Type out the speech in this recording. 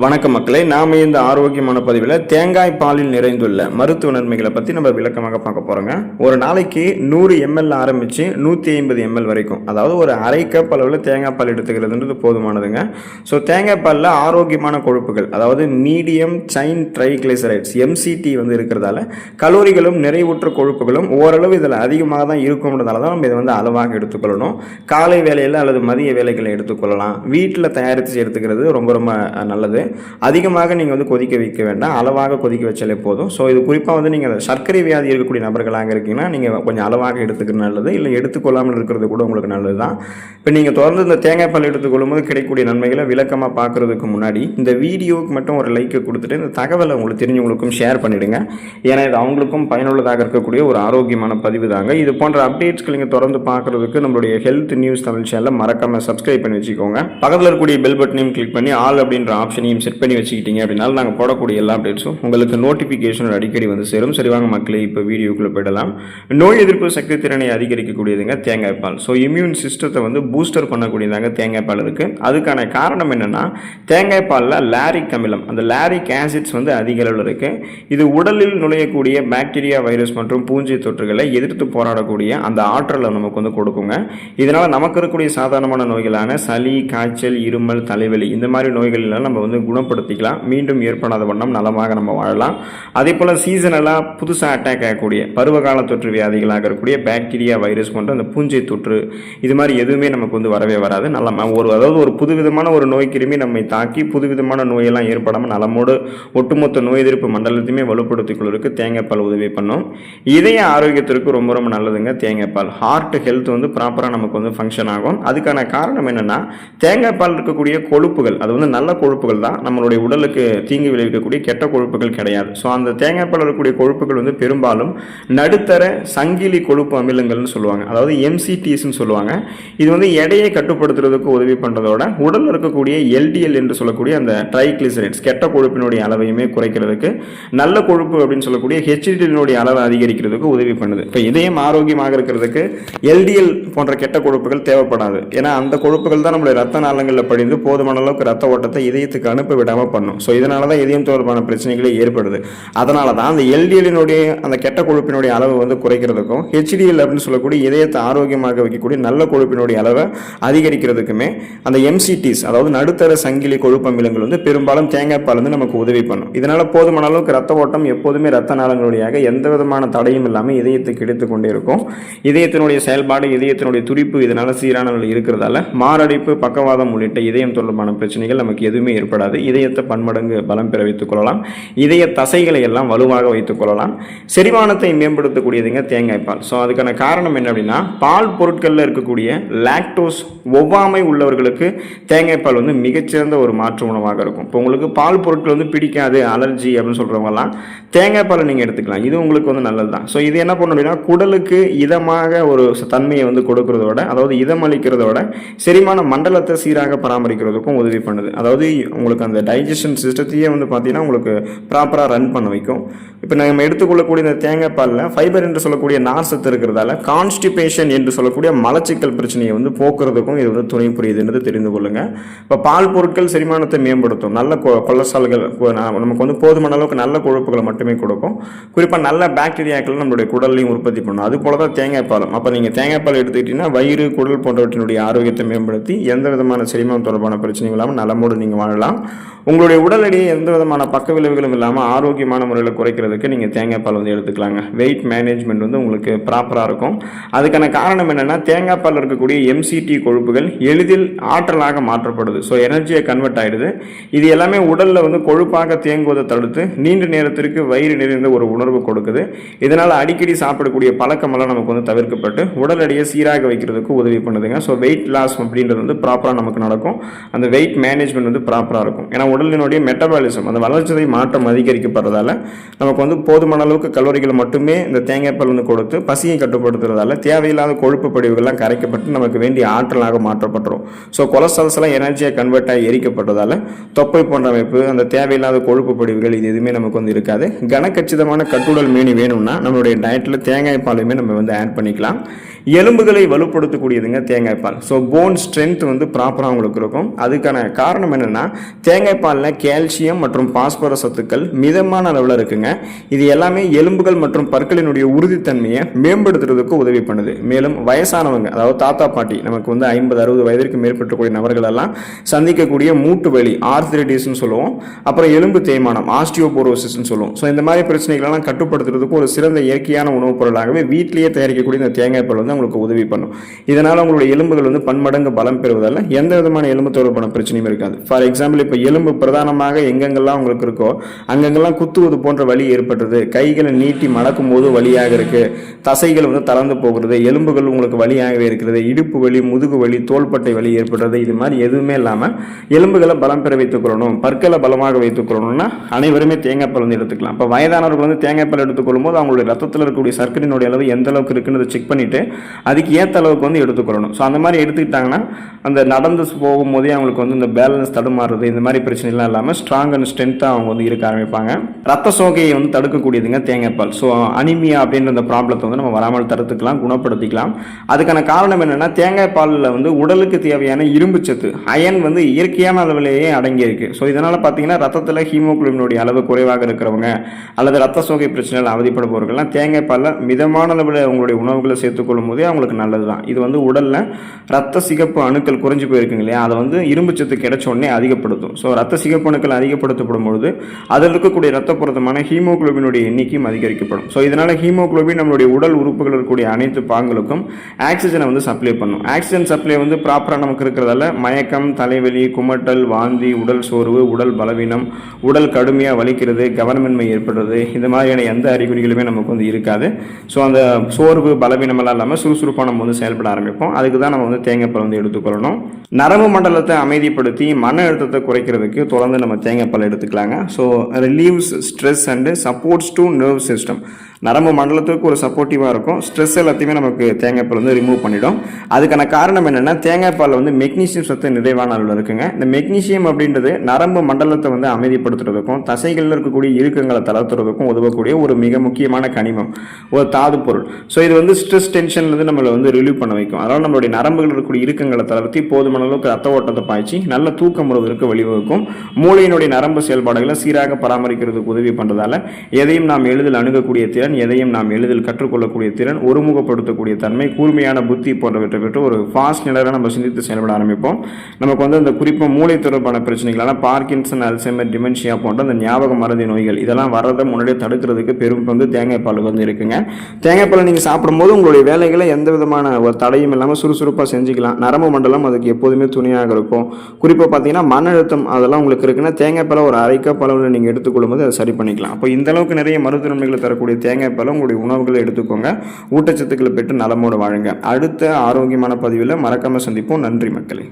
வணக்கம் மக்களே, நாம் இந்த ஆரோக்கியமான பதிவில் தேங்காய் பாலில் நிறைந்துள்ள மருத்துவ நன்மைகளை பற்றி நம்ம விளக்கமாக பார்க்க போகிறோங்க. ஒரு நாளைக்கு 100 ml ஆரம்பித்து 150 ml வரைக்கும், அதாவது ஒரு அரை கப் அளவில் தேங்காய் பால் எடுத்துக்கிறதுன்றது போதுமானதுங்க. ஸோ தேங்காய் பாலில் ஆரோக்கியமான கொழுப்புகள், அதாவது மீடியம் செயின் ட்ரைகிளிசரைட்ஸ் MCT இருக்கிறதால கலோரிகளும் நிறைவுற்ற கொழுப்புகளும் ஓரளவு இதில் அதிகமாக தான் இருக்கும்ன்றதால தான் நம்ம இதை அளவாக எடுத்துக்கொள்ளணும். காலை வேலையில் அல்லது மதிய வேலைகளை எடுத்துக்கொள்ளலாம். வீட்டில் தயாரித்து எடுத்துக்கிறது ரொம்ப ரொம்ப நல்லது. அதிகமாக நீங்கள் கொதிக்க வைக்க வேண்டாம், அளவாக கொதிக்க வச்சாலே போதும். ஸோ இது குறிப்பாக நீங்கள் சர்க்கரை வியாதி இருக்கக்கூடிய நபர்களாக இருக்கீங்கன்னா நீங்கள் கொஞ்சம் அளவாக எடுத்துக்கிறது நல்லது. இல்லை எடுத்துக்கொள்ளாமல் இருக்கிறது கூட உங்களுக்கு நல்லது தான். இப்போ நீங்கள் தொடர்ந்து இந்த தேங்காய் பால் எடுத்துக்கொள்ளும் போது கிடைக்கக்கூடிய நன்மைகளை விளக்கமாக பார்க்குறதுக்கு முன்னாடி இந்த வீடியோவுக்கு மட்டும் ஒரு லைக்கை கொடுத்துட்டு இந்த தகவலை உங்களுக்கு தெரிஞ்சவங்களுக்கும் ஷேர் பண்ணிவிடுங்க. ஏன்னா இது அவங்களுக்கும் பயனுள்ளதாக இருக்கக்கூடிய ஒரு ஆரோக்கியமான பதிவு தாங்க. இது போன்ற அப்டேட்ஸ்கள் நீங்கள் தொடர்ந்து பார்க்குறதுக்கு நம்மளுடைய ஹெல்த் நியூஸ் தமிழ் சேனலை மறக்காமல் சப்ஸ்கிரைப் பண்ணி வச்சுக்கோங்க. பக்கத்தில் இருக்கக்கூடிய பெல் பட்டனையும் கிளிக் பண்ணி ஆல் அப்படின்ற ஆப்ஷனையும் செட் பண்ணி வச்சுக்கிட்டீங்க அப்படின்னா நாங்கள் போடக்கூடிய எல்லா அப்டேட்ஸும் உங்களுக்கு நோட்டிஃபிகேஷன் அடிக்கடி சேரும். சரிவாங்க மக்களே, இப்போ வீடியோக்குள்ளே போயிடலாம். நோய் எதிர்ப்பு சக்தி திறனை அதிகரிக்கக்கூடியதுங்க தேங்காய் பால். ஸோ இம்யூன் சிஸ்டத்தை பூஸ்டர் பண்ணக்கூடியதாங்க தேங்காய் பால் இருக்குது. அதுக்கான காரணம் என்னென்னா, தேங்காய் பாலில் லாரிக் அமிலம், அந்த லாரிக் ஆசிட்ஸ் அதிக அளவில் இருக்குது. இது உடலில் நுழையக்கூடிய பாக்டீரியா, வைரஸ் மற்றும் பூஞ்சை தொற்றுகளை எதிர்த்து போராடக்கூடிய அந்த ஆற்றலை நமக்கு கொடுக்குங்க. இதனால் நமக்கு இருக்கக்கூடிய சாதாரணமான நோய்களான சளி, காய்ச்சல், இருமல், தலைவலி இந்த மாதிரி நோய்களெல்லாம் நம்ம குணப்படுத்திக்கலாம். மீண்டும் ஏற்படாத வண்ணம் நலமாக நம்ம வாழலாம். அதே போல் சீசனலாக புதுசாக அட்டாக் ஆகக்கூடிய பருவகால தொற்று வியாதிகளாக இருக்கக்கூடிய பாக்டீரியா, வைரஸ் போன்ற அந்த பூஞ்சை தொற்று இது மாதிரி எதுவுமே நமக்கு வரவே வராது. அதாவது ஒரு புதுவிதமான ஒரு நோய் கிருமி நம்மை தாக்கி புதுவிதமான நோயெல்லாம் ஏற்படாமல் நலமோடு ஒட்டுமொத்த நோய் எதிர்ப்பு மண்டலத்தையுமே வலுப்படுத்திக் கொள்வதற்கு தேங்காய் பால் உதவி பண்ணும். இதய ஆரோக்கியத்திற்கு ரொம்ப ரொம்ப நல்லதுங்க தேங்காய் பால். ஹார்ட் ஹெல்த் ப்ராப்பராக நமக்கு ஃபங்க்ஷன் ஆகும். அதுக்கான காரணம் என்னென்னா, தேங்காய் பால் இருக்கக்கூடிய கொழுப்புகள் அது நல்ல கொழுப்புகள் தான், நம்மளுடைய உடலுக்கு தீங்கு விளைவிக்கக்கூடிய கெட்ட கொழுப்புகள் கிடையாது. ஸோ அந்த தேங்காய் பால் இருக்கக்கூடிய கொழுப்புகள் பெரும்பாலும் நடுத்தர சங்கிலி கொழுப்பு அமிலங்கள்னு சொல்லுவாங்க, அதாவது MCTஸ்ன்னு சொல்லுவாங்க. இது எடையை கட்டுப்படுத்துறதுக்கு உதவி பண்ணுறதோட உடலில் இருக்கக்கூடிய LDL என்று சொல்லக்கூடிய அந்த ட்ரைகிளிசரைட்ஸ் கெட்ட கொழுப்பினுடைய அளவையுமே குறைக்கிறதுக்கு, நல்ல கொழுப்பு அப்படின்னு சொல்லக்கூடிய HDLனுடைய அளவை அதிகரிக்கிறதுக்கு உதவி பண்ணுது. இப்போ இதயம் ஆரோக்கியமாக இருக்கிறதுக்கு LDL போன்ற கெட்ட கொழுப்புகள் தேவைப்படாது. ஏன்னா அந்த கொழுப்புகள் தான் நம்மளுடைய ரத்த நாளங்களில் படிந்து போதுமான அளவுக்கு ரத்த ஓட்டத்தை இதயத்துக்கு அனுப்ப விடாமல் பண்ணும். ஸோ இதனால தான் இதயம் தொடர்பான பிரச்சனைகளே ஏற்படுது. அதனால தான் அந்த LDLனுடைய அந்த கெட்ட கொழுப்பினுடைய அளவு குறைக்கிறதுக்கும், HDL அப்படின்னு சொல்லக்கூடிய இதயத்தை ஆரோக்கியமாக வைக்கக்கூடிய நல்ல கொழுப்பினுடைய அளவை அதிகரிக்கிறதுக்குமே அந்த MCTs, அதாவது நடுத்தர சங்கிலி கொழுப்பு அமிலங்கள் பெரும்பாலும் தேங்காய் பால் நமக்கு உதவி பண்ணும். இதனால போதுமான அளவுக்கு ரத்த ஓட்டம் எப்போதுமே ரத்த நாளங்களுடையாக எந்த விதமான தடையும் இல்லாமல் இதயத்துக்கு எடுத்து கொண்டே இருக்கும். இதயத்தினுடைய செயல்பாடு, இதயத்தினுடைய துடிப்பு இதனால சீரான இருக்கிறதால மாரடைப்பு, பக்கவாதம் உள்ளிட்ட இதயம் தொடர்பான பிரச்சனைகள் நமக்கு எதுவுமே ஏற்படாது. இதயத்தை பன்மடங்கு பலம் பெற வைத்துக் கொள்ளலாம். இதய தசைகளை எல்லாம் வலுவாக வைத்துக் கொள்ளலாம். செரிமானத்தை மேம்படுத்தக்கூடியதுங்க தேங்காய் பால். ஸோ அதுக்கான காரணம் என்ன அப்படின்னா, பால் பொருட்களில் இருக்கக்கூடிய லாக்டோஸ் ஒவ்வாமை உள்ளவர்களுக்கு தேங்காய் பால் மிகச்சிறந்த ஒரு மாற்று உணவாக இருக்கும். இப்போ உங்களுக்கு பால் பொருட்கள் பிடிக்காது, அலர்ஜி அப்படின்னு சொல்றவங்கலாம் தேங்காய் பாலை நீங்கள் எடுத்துக்கலாம். இது உங்களுக்கு நல்லது தான். ஸோ இது என்ன பண்ணும் அப்படின்னா, குடலுக்கு இதமாக ஒரு தன்மையை கொடுக்கறதோட, அதாவது இதம் அளிக்கிறதோட செரிமான மண்டலத்தை சீராக பராமரிக்கிறதுக்கும் உதவி பண்ணுது. அதாவது உங்களுக்கு அந்த டைஜஷன் சிஸ்டத்தையே பார்த்தீங்கன்னா உங்களுக்கு ப்ராப்பராக ரன் பண்ண வைக்கும். இப்போ நம்ம எடுத்துக்கொள்ளக்கூடிய இந்த தேங்காய் பாலில் ஃபைபர் என்று சொல்லக்கூடிய நார் சத்து இருக்கிறதால கான்ஸ்டிபேஷன் என்று சொல்லக்கூடிய மலச்சிக்கல் பிரச்சனையை போக்குறதுக்கும் இது துணை புரியுதுன்றது தெரிந்து கொள்ளுங்க. இப்போ பால் பொருட்கள் செரிமானத்தை மேம்படுத்தும். நல்ல கொலஸ்ட்ரால்கள் நமக்கு போதுமான அளவுக்கு நல்ல கொழுப்புகளை மட்டுமே கொடுக்கும். குறிப்பாக நல்ல பாக்டீரியாக்கள் நம்மளுடைய குடல்லையும் உற்பத்தி பண்ணும். அது போல தான் தேங்காய் பாலும். அப்போ நீங்கள் தேங்காய் பால் எடுத்துக்கிட்டீங்கன்னா வயிறு, குடல் போன்றவற்றினுடைய ஆரோக்கியத்தை மேம்படுத்தி எந்த விதமான செரிமானம் தொடர்பான பிரச்சனைகள் இல்லாமல் நலமோடு நீங்கள் வாழலாம். உங்களுடைய உடல் எடையை எந்த விதமான பக்க விளைவுகளும் இல்லாமல் ஆரோக்கியமான முறையில் குறைக்கிறதுக்கு நீங்கள் தேங்காய் பால் எடுத்துக்கலாங்க. வெயிட் மேனேஜ்மெண்ட் உங்களுக்கு ப்ராப்பராக இருக்கும். அதுக்கான காரணம் என்னென்னா, தேங்காய் பால் இருக்கக்கூடிய MCT கொழுப்புகள் எளிதில் ஆற்றலாக மாற்றப்படுது. ஸோ எனர்ஜியை கன்வெர்ட் ஆகிடுது. இது எல்லாமே உடலில் கொழுப்பாக தேங்குவதை தடுத்து நீண்ட நேரத்திற்கு வயிறு நிறைந்த ஒரு உணர்வு கொடுக்குது. இதனால் அடிக்கடி சாப்பிடக்கூடிய பழக்கமெல்லாம் நமக்கு தவிர்க்கப்பட்டு உடல் எடையை சீராக வைக்கிறதுக்கு உதவி பண்ணுதுங்க. ஸோ வெயிட் லாஸ் அப்படின்றது ப்ராப்பராக நமக்கு நடக்கும். அந்த வெயிட் மேனேஜ்மெண்ட் ப்ராப்பராக இருக்கும். ஏன்னா உடலினுடைய மெட்டபாலிசம், அந்த வளர்ச்சிதை மாற்றம் அதிகரிக்கப்படுறதால நமக்கு போதுமான அளவுக்கு கலோரிகளை மட்டுமே இந்த தேங்காய் பால் கொடுத்து பசியை கட்டுப்படுத்துறதால தேவையில்லாத கொழுப்பு படிவுகள்லாம் கரைக்கப்பட்டு நமக்கு வேண்டிய ஆற்றலாக மாற்றப்பட்டுரும். ஸோ கொலஸ்ட்ரால்ஸ் எல்லாம் எனர்ஜியை கன்வெர்ட் ஆகி எரிக்கப்படுறதால தொப்பை போன்ற அமைப்பு, அந்த தேவையில்லாத கொழுப்பு படிவுகள் இது எதுவுமே நமக்கு இருக்காது. கனக்கச்சிதமான கட்டுடல் மீனி வேணும்னா நம்மளுடைய டயட்டில் தேங்காய் பாலுமே நம்ம ஆட் பண்ணிக்கலாம். எலும்புகளை வலுப்படுத்தக்கூடியதுங்க தேங்காய் பால். ஸோ போன் ஸ்ட்ரென்த் ப்ராப்பராக உங்களுக்கு இருக்கும். அதுக்கான காரணம் என்னென்னா, தேங்காய் பாலில் கால்சியம் மற்றும் பாஸ்பரஸ் சத்துக்கள் மிதமான அளவில் இருக்குங்க. இது எல்லாமே எலும்புகள் மற்றும் பற்களினுடைய உறுதித்தன்மையை மேம்படுத்துறதுக்கு உதவி பண்ணுது. மேலும் வயசானவங்க, அதாவது தாத்தா பாட்டி, நமக்கு வந்து 50-60 வயதிற்கு மேற்பட்டக்கூடிய நபர்கள் எல்லாம் சந்திக்கக்கூடிய மூட்டு வலி, ஆர்த்ரைட்டிஸ்னு சொல்லுவோம், அப்புறம் எலும்பு தேய்மானம், ஆஸ்டியோபோரோசிஸ்னு சொல்லுவோம். ஸோ இந்த மாதிரி பிரச்சனைகளெல்லாம் கட்டுப்படுத்துறதுக்கு ஒரு சிறந்த இயற்கையான உணவுப் பொருளாகவே வீட்டிலேயே தயாரிக்கக்கூடிய இந்த தேங்காய் பால் வந்து உங்களுக்கு உதவி பண்ணும். இதனால் உங்களுடைய எலும்புகள் வந்து பன்மடங்கு பலம் பெறுவதால் எந்த விதமான எலும்பு தொடர்பான பிரச்சனையும் இருக்காது. ஃபார் எக்ஸாம்பிள், இப்போ எலும்பு பிரதானமாக எங்கெங்கெல்லாம் உங்களுக்கு இருக்கோ அங்கெங்கெல்லாம் குத்துவது போன்ற வலி ஏற்படுறது, கைகளை நீட்டி மடக்கும் போது வலியாக இருக்கு, தசைகள் வந்து தளர்ந்து போகிறது, எலும்புகள் உங்களுக்கு வலியாகவே இருக்கிறது, இடுப்பு வலி, முதுகு வலி, தோள்பட்டை வலி ஏற்படுறது, இது மாதிரி எதுவுமே இல்லாமல் எலும்புகளை பலம் பெற வைத்துக் கொள்ளணும், பற்களை பலமாக வைத்துக் கொள்ளணும்னா அனைவருமே தேங்காய் பால் வந்து எடுத்துக்கலாம். இப்போ வயதானவர்கள் வந்து தேங்காய் பால் எடுத்துக்கொள்ளும் போது அவங்களுடைய ரத்தத்தில் இருக்கக்கூடிய சர்க்கரையினுடைய அளவு எந்த அளவுக்கு இருக்குன்னு செக் பண்ணிட்டு அதுக்கு ஏற்ற அளவுக்கு வந்து எடுத்துக்கொள்ளணும். ஸோ அந்த மாதிரி எடுத்துக்கிட்டாங்கன்னா அந்த நடந்து போகும்போதே அவங்களுக்கு வந்து இந்த பேலன்ஸ் தடுமாறுறது, இந்த மாதிரி பிரச்சனைலாம் இல்லாமல் ஸ்ட்ராங் அண்ட் ஸ்ட்ரென்த்தாக அவங்க வந்து இருக்க ஆரம்பிப்பாங்க. ரத்த சோகையை வந்து தடுக்கக்கூடியதுங்க தேங்காய் பால். ஸோ அனிமியா அப்படின்ற அந்த ப்ராப்ளத்தை வந்து நம்ம வராமல் தடுத்துக்கலாம், குணப்படுத்திக்கலாம். அதுக்கான காரணம் என்னென்னா, தேங்காய் பாலில் வந்து உடலுக்கு தேவையான இரும்பு சத்து, அயன் வந்து இயற்கையான அளவிலேயே அடங்கியிருக்கு. ஸோ இதனால் பார்த்தீங்கன்னா ரத்தத்தில் ஹீமோகுளோபினுடைய அளவு குறைவாக இருக்கிறவங்க அல்லது ரத்த சோகை பிரச்சனைகள் அவதிப்படுபவர்கள்லாம் தேங்காய் பாலில் மிதமான அளவில் உங்களுடைய உணவுகளை சேர்த்துக்கொள்ளும் போதே அவங்களுக்கு நல்லது தான். இது வந்து உடலில் ரத்த சிகப்பு அணுக்கள் குறைஞ்சி போயிருக்குங்க இல்லையா, அதை வந்து இரும்பு சத்து கிடைச்ச உடனே அதிகப்படுத்தும். ஸோ ரத்த சிகப்பு அணுக்கள் அதிகப்படுத்தப்படும் பொழுது அதில் இருக்கக்கூடிய ரத்த புரதமான ஹீமோகுளோபினுடைய எண்ணிக்கையும் அதிகரிக்கப்படும். ஸோ இதனால் ஹீமோகுளோபின் நம்மளுடைய உடல் உறுப்புகள் இருக்கக்கூடிய அனைத்து பாங்களுக்கும் ஆக்சிஜனை வந்து சப்ளை பண்ணும். ஆக்சிஜன் சப்ளை வந்து ப்ராப்பராக நமக்கு இருக்கிறதால மயக்கம், தலைவலி, குமட்டல், வாந்தி, உடல் சோர்வு, உடல் பலவீனம், உடல் கடுமையாக வலிக்கிறது, கவனமின்மை ஏற்படுறது, இந்த மாதிரியான எந்த அறிகுறிகளுமே நமக்கு வந்து இருக்காது. ஸோ அந்த சோர்வு, பலவீனமெல்லாம் இல்லாமல் சுறுசுறுப்பாக நம்ம வந்து செயல்பட ஆரம்பிப்போம். அதுக்கு தான் நம்ம வந்து தேங்காய் பால் வந்து எடுத்துக்கொள்ளணும். நரம்பு மண்டலத்தை அமைதிப்படுத்தி மன அழுத்தத்தை குறைக்கிறதுக்கு தொடர்ந்து நம்ம தேங்காய் பால் எடுத்துக்கலாங்க. So relieves stress and supports to nerve system. நரம்பு மண்டலத்துக்கு ஒரு சப்போர்ட்டிவாக இருக்கும். ஸ்ட்ரெஸ் எல்லாத்தையுமே நமக்கு தேங்காய் பால் வந்து ரிமூவ் பண்ணிடும். அதுக்கான காரணம் என்னென்னா, தேங்காய் பால் வந்து மெக்னீசியம் சத்து நிறைவான அளவில் இருக்குங்க. இந்த மெக்னீசியம் அப்படின்றது நரம்பு மண்டலத்தை வந்து அமைதிப்படுத்துறதுக்கும் தசைகளில் இருக்கக்கூடிய இறுக்கங்களை தளர்த்துறதுக்கும் உதவக்கூடிய ஒரு மிக முக்கியமான கனிமம், ஒரு தாது பொருள். ஸோ இது வந்து ஸ்ட்ரெஸ் டென்ஷன்லேருந்து நம்மளை வந்து ரிலீவ் பண்ண வைக்கும். அதனால் நம்மளுடைய நரம்புகள் இருக்கக்கூடிய இறுக்கங்களை தளர்த்தி போதுமான அளவுக்கு ரத்த ஓட்டத்தை பாய்ச்சி நல்ல தூக்கம் வருவதற்கு வழிவகுக்கும். மூளையினுடைய நரம்பு செயல்பாடுகளை சீராக பராமரிக்கிறதுக்கு உதவி பண்ணுறதால எதையும் நாம் எளிதில் அணுகக்கூடிய திறன், எதையும் நாம் எளிதில் கற்றுக்கொள்ளக்கூடிய திறன், ஒருமுகப்படுத்தக்கூடிய தன்மை, கூர்மையான புத்தி போன்றவற்றை பெற்று ஒரு ஃபாஸ்ட் நிலையாக நம்ம சிந்தித்து செயல்பட ஆரம்பிப்போம். நமக்கு வந்து அந்த குறிப்பாக மூளை தொடர்பான பிரச்சனைகளான பார்க்கின்சன், அல்சைமர், டிமென்ஷியா போன்ற அந்த ஞாபக மறதி நோய்கள் இதெல்லாம் வரதை முன்னாடியே தடுக்கிறதுக்கு பெரும் வந்து தேங்காய் பால் வந்து இருக்குங்க. தேங்காய் பால் நீங்கள் சாப்பிடும்போது உங்களுடைய வேலைகளை எந்த விதமான ஒரு தடையும் இல்லாமல் சுறுசுறுப்பாக செஞ்சுக்கலாம். நரம்பு மண்டலம் அதுக்கு எப்போதுமே துணையாக இருக்கும். குறிப்பாக பார்த்தீங்கன்னா மன அழுத்தம் அதெல்லாம் உங்களுக்கு இருக்குன்னா தேங்காய் பால் ஒரு அரை கப் அளவில் நீங்கள் எடுத்துக்கொள்ளும் போது அதை சரி பண்ணிக்கலாம். அப்போ இந்த அளவுக்கு நிறைய மருத்துவ நன்மைகளை தரக்கூடிய தேங்காய் பால் உங்களுடைய உணவுகளை எடுத்துக்கோங்க. ஊட்டச்சத்துக்களை பெற்று நலமோடு வாழுங்க. அடுத்த ஆரோக்கியமான பதிவில் மறக்காமல் சந்திப்போம். நன்றி மக்களே.